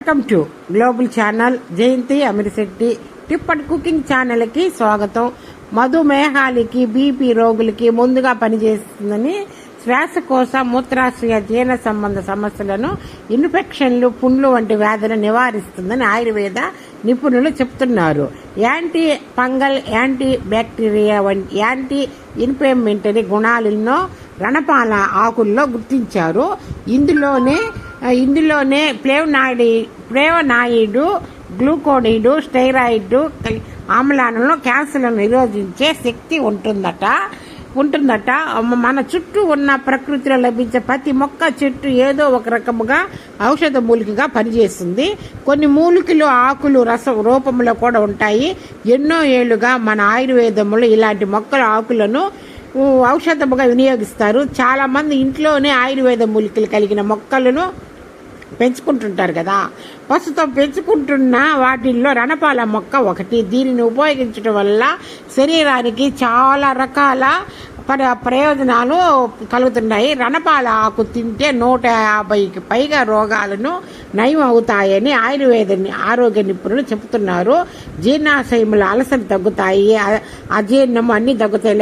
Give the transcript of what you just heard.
Welcome to global channel. Jayanthi Amirisetti tip and cooking channel కి స్వాగతం. మధుమేహాలకి BP రోగులకి ముందుగా పనిచేస్తుందని శ్వాసకోశ మూత్రాశయ జీర్ణ సంబంధ సమస్యలను ఇన్ఫెక్షన్లు పుండ్లు వంటి వ్యాధులను నివారిస్తుందని ఆయుర్వేద నిపుణులు చెప్తున్నారు. యాంటీ ఫంగల్ యాంటీ బ్యాక్టీరియా వంటి యాంటీ ఇన్ఫ్లమేటరీ గుణాలను రణపాల ఆకుల్లో గుర్తించారు. ఇందులోనే ఫ్లేవనాయిడ్ గ్లూకోనైడ్ స్టెరాయిడ్ ఆమ్లాలను క్యాన్సర్లను నిరోధించే శక్తి ఉంటుందట. మన చుట్టూ ఉన్న ప్రకృతిలో లభించే ప్రతి మొక్క చెట్టు ఏదో ఒక రకముగా ఔషధ మూలికగా పనిచేస్తుంది. కొన్ని మూలికలు ఆకులు రసం రూపంలో కూడా ఉంటాయి. ఎన్నో ఏళ్లుగా మన ఆయుర్వేదంలో ఇలాంటి మొక్కల ఆకులను ఔషధముగా వినియోగిస్తారు. చాలా మంది ఇంట్లోనే ఆయుర్వేద మూలికలు కలిగిన మొక్కలను పెంచుకుంటుంటారు కదా. ప్రస్తుతం పెంచుకుంటున్న వాటిల్లో రణపాల మొక్క ఒకటి. దీనిని ఉపయోగించడం వల్ల శరీరానికి చాలా రకాల ప్రయోజనాలు కలుగుతున్నాయి. రణపాల ఆకు తింటే 150కి పైగా రోగాలను నయం అవుతాయని ఆరోగ్య నిపుణులు చెబుతున్నారు. జీర్ణాశయముల అలసలు తగ్గుతాయి, అజీర్ణము అన్ని తగ్గుతాయి.